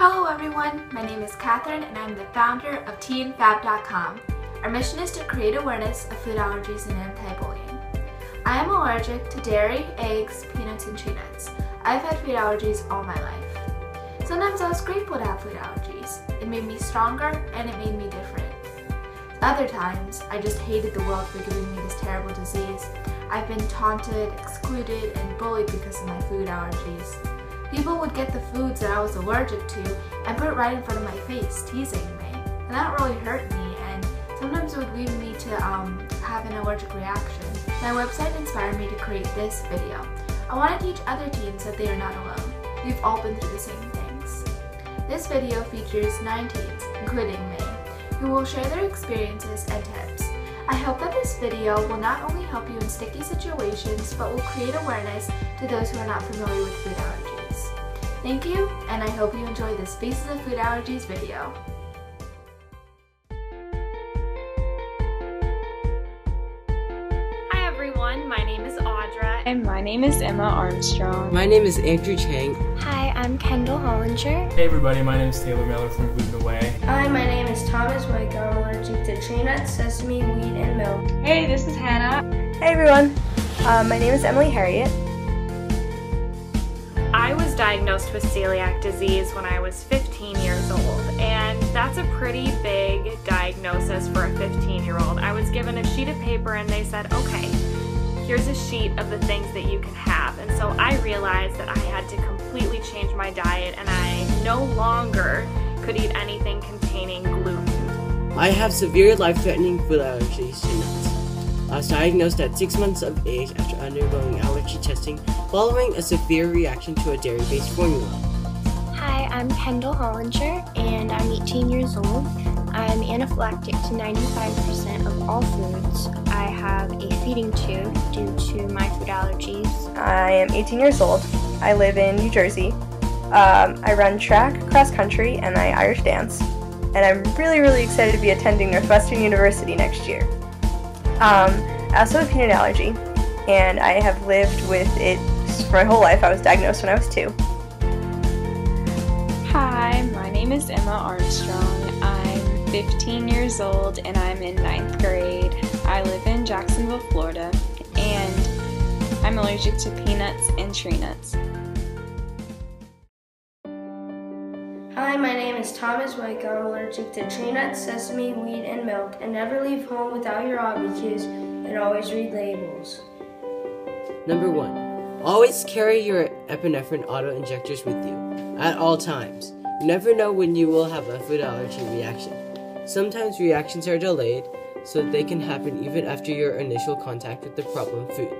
Hello everyone, my name is Catherine and I'm the founder of FAAB.com. Our mission is to create awareness of food allergies and anti-bullying. I am allergic to dairy, eggs, peanuts, and tree nuts. I've had food allergies all my life. Sometimes I was grateful to have food allergies. It made me stronger and it made me different. Other times, I just hated the world for giving me this terrible disease. I've been taunted, excluded, and bullied because of my food allergies. People would get the foods that I was allergic to and put it right in front of my face, teasing me. And that really hurt me, and sometimes it would lead me to have an allergic reaction. My website inspired me to create this video. I want to teach other teens that they are not alone. We've all been through the same things. This video features 9 teens, including me, who will share their experiences and tips. I hope that this video will not only help you in sticky situations, but will create awareness to those who are not familiar with food allergies. Thank you, and I hope you enjoy this Faces of Food Allergies video. Hi everyone, my name is Audra. And my name is Emma Armstrong. My name is Andrew Chang. Hi, I'm Kendall Hollinger. Hey everybody, my name is Taylor Miller from Gluten Away. Hi, my name is Thomas White. I'm allergic to tree nuts, sesame, wheat, and milk. Hey, this is Hannah. Hey everyone, my name is Emily Harriet. I was diagnosed with celiac disease when I was 15 years old, and that's a pretty big diagnosis for a 15-year-old. I was given a sheet of paper and they said, okay, here's a sheet of the things that you can have. And so I realized that I had to completely change my diet and I no longer could eat anything containing gluten. I have severe life-threatening food allergies to nuts. I was diagnosed at 6 months of age after undergoing allergy testing following a severe reaction to a dairy-based formula. Hi, I'm Kendall Hollinger, and I'm 18 years old. I'm anaphylactic to 95% of all foods. I have a feeding tube due to my food allergies. I am 18 years old. I live in New Jersey. I run track, cross country, and I Irish dance. And I'm really excited to be attending Northwestern University next year. I also have a peanut allergy, and I have lived with it for my whole life. I was diagnosed when I was 2. Hi, my name is Emma Armstrong. I'm 15 years old and I'm in 9th grade. I live in Jacksonville, Florida, and I'm allergic to peanuts and tree nuts. Hi, my name is Thomas White. I'm allergic to tree nuts, sesame, wheat, and milk, and never leave home without your advocacy and always read labels. Number 1. Always carry your epinephrine auto-injectors with you at all times. You never know when you will have a food allergy reaction. Sometimes reactions are delayed, so they can happen even after your initial contact with the problem food.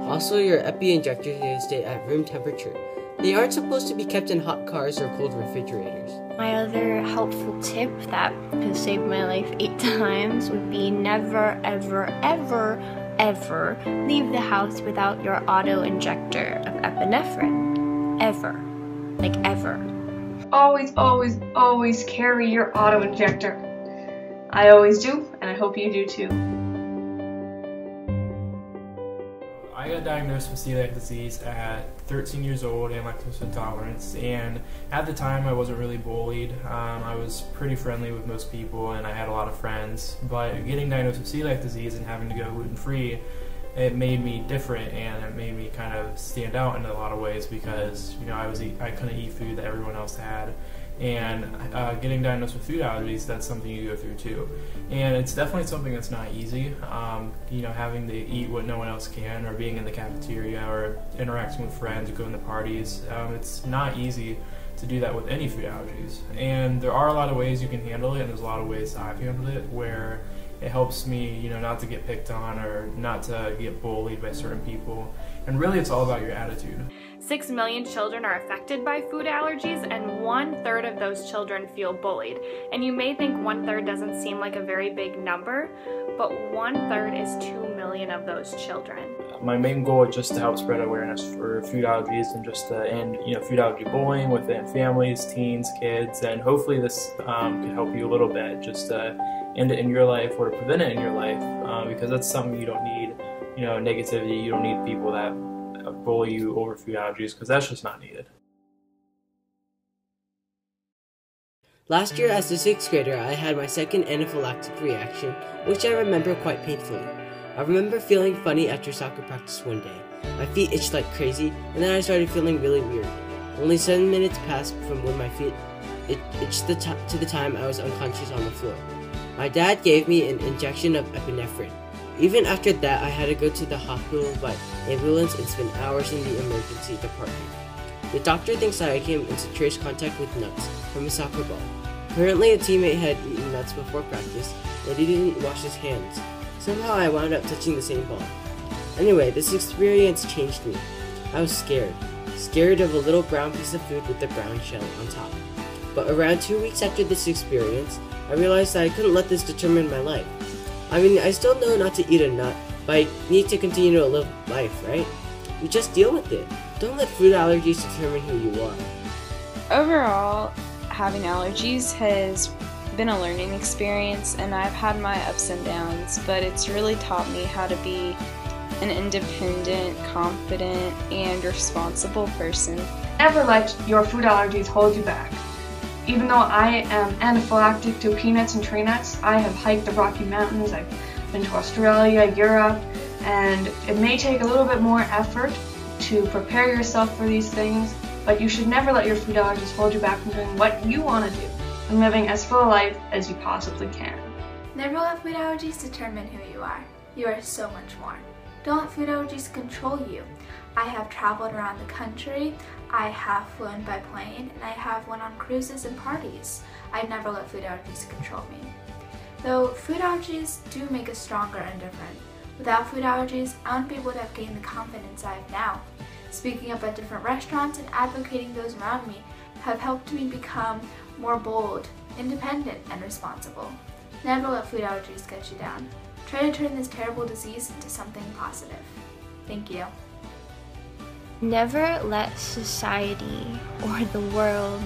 Also, your epi injectors need to stay at room temperature. They aren't supposed to be kept in hot cars or cold refrigerators. My other helpful tip that has saved my life 8 times would be never, ever leave the house without your auto-injector of epinephrine. Ever. Like ever. Always carry your auto-injector. I always do, and I hope you do too. I got diagnosed with celiac disease at 13 years old and lactose intolerance, and at the time I wasn't really bullied. I was pretty friendly with most people and I had a lot of friends, but getting diagnosed with celiac disease and having to go gluten-free, it made me different and it made me kind of stand out in a lot of ways because I couldn't eat food that everyone else had. And getting diagnosed with food allergies, that's something you go through too. And it's definitely something that's not easy. Having to eat what no one else can, or being in the cafeteria, or interacting with friends, or going to parties. It's not easy to do that with any food allergies. And there are a lot of ways you can handle it, and there's a lot of ways I've handled it where it helps me, not to get picked on or not to get bullied by certain people. And really, it's all about your attitude. 6 million children are affected by food allergies, and 1/3 of those children feel bullied. And you may think 1/3 doesn't seem like a very big number, but 1/3 is 2 million of those children. My main goal is just to help spread awareness for food allergies and just to end food allergy bullying within families, teens, kids, and hopefully this can help you a little bit just to end it in your life or to prevent it in your life, because that's something you don't need, negativity. You don't need people that bully you over food allergies, because that's just not needed. Last year as a 6th grader, I had my second anaphylactic reaction, which I remember quite painfully. I remember feeling funny after soccer practice one day. My feet itched like crazy, and then I started feeling really weird. Only 7 minutes passed from when my feet itched to the time I was unconscious on the floor. My dad gave me an injection of epinephrine. Even after that, I had to go to the hospital by ambulance and spend hours in the emergency department. The doctor thinks that I came into trace contact with nuts from a soccer ball. Apparently, a teammate had eaten nuts before practice, but he didn't wash his hands. Somehow I wound up touching the same ball. Anyway, this experience changed me. I was scared of a little brown piece of food with the brown shell on top. But around 2 weeks after this experience, I realized that I couldn't let this determine my life. I mean, I still know not to eat a nut, but I need to continue to live life, right? You just deal with it. Don't let food allergies determine who you are. Overall, having allergies has been a learning experience, and I've had my ups and downs, but it's really taught me how to be an independent, confident, and responsible person. Never let your food allergies hold you back. Even though I am anaphylactic to peanuts and tree nuts, I have hiked the Rocky Mountains, I've been to Australia, Europe, and it may take a little bit more effort to prepare yourself for these things, but you should never let your food allergies hold you back from doing what you want to do and living as full a life as you possibly can. Never let food allergies determine who you are. You are so much more. Don't let food allergies control you. I have traveled around the country, I have flown by plane, and I have went on cruises and parties. I've never let food allergies control me. Though food allergies do make us stronger and different. Without food allergies, I wouldn't be able to have gained the confidence I have now. Speaking up at different restaurants and advocating those around me have helped me become more bold, independent, and responsible. Never let food allergies get you down. Try to turn this terrible disease into something positive. Thank you. Never let society or the world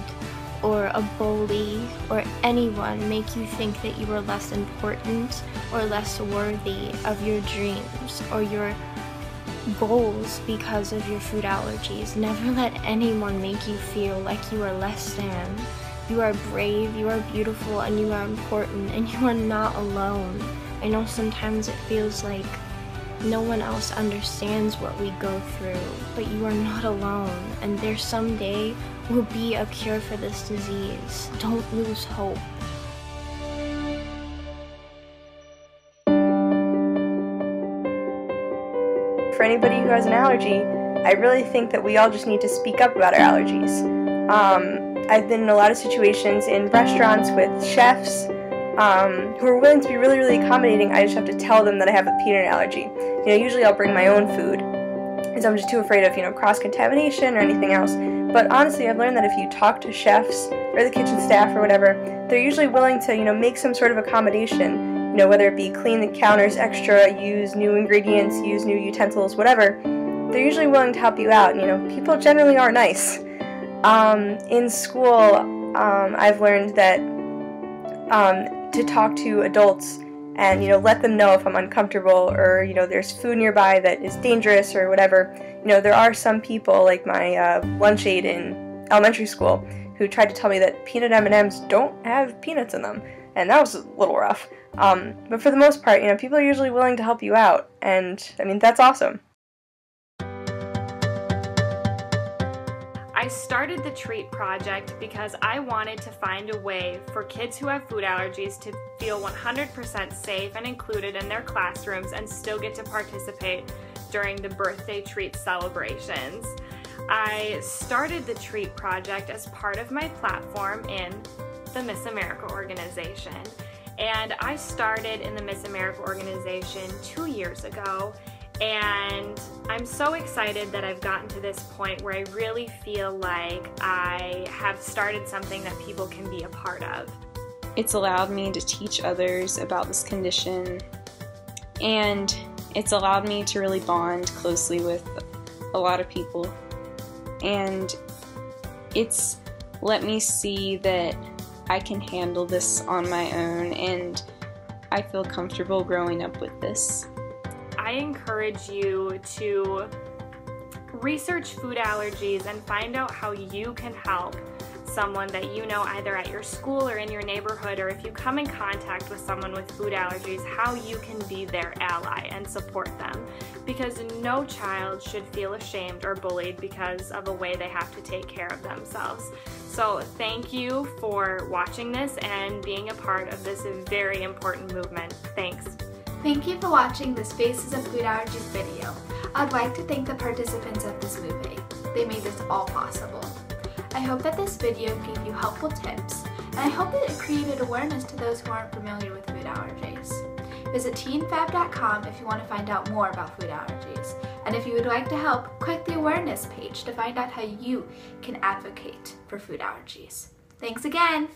or a bully or anyone make you think that you are less important or less worthy of your dreams or your goals because of your food allergies. Never let anyone make you feel like you are less than. You are brave, you are beautiful, and you are important, and you are not alone. I know sometimes it feels like no one else understands what we go through, but you are not alone, and there someday will be a cure for this disease. Don't lose hope. For anybody who has an allergy, I really think that we all just need to speak up about our allergies. I've been in a lot of situations in restaurants with chefs who are willing to be really, really accommodating. I just have to tell them that I have a peanut allergy. Usually I'll bring my own food because I'm just too afraid of, cross-contamination or anything else. But honestly, I've learned that if you talk to chefs or the kitchen staff or whatever, they're usually willing to, make some sort of accommodation, whether it be clean the counters extra, use new ingredients, use new utensils, whatever. They're usually willing to help you out. People generally are nice. In school, I've learned that to talk to adults and let them know if I'm uncomfortable or there's food nearby that is dangerous or whatever. There are some people like my lunch aide in elementary school who tried to tell me that peanut M&Ms don't have peanuts in them, and that was a little rough. But for the most part, people are usually willing to help you out, and that's awesome. I started the Treat Project because I wanted to find a way for kids who have food allergies to feel 100% safe and included in their classrooms and still get to participate during the birthday treat celebrations. I started the Treat Project as part of my platform in the Miss America organization. And I started in the Miss America organization 2 years ago. And I'm so excited that I've gotten to this point where I really feel like I have started something that people can be a part of. It's allowed me to teach others about this condition, and it's allowed me to really bond closely with a lot of people. And it's let me see that I can handle this on my own, and I feel comfortable growing up with this. I encourage you to research food allergies and find out how you can help someone that you know either at your school or in your neighborhood, or if you come in contact with someone with food allergies, how you can be their ally and support them. Because no child should feel ashamed or bullied because of a way they have to take care of themselves. So thank you for watching this and being a part of this very important movement. Thanks. Thank you for watching this Faces of Food Allergies video. I'd like to thank the participants of this movie. They made this all possible. I hope that this video gave you helpful tips, and I hope that it created awareness to those who aren't familiar with food allergies. Visit teenfab.com if you want to find out more about food allergies. And if you would like to help, click the awareness page to find out how you can advocate for food allergies. Thanks again!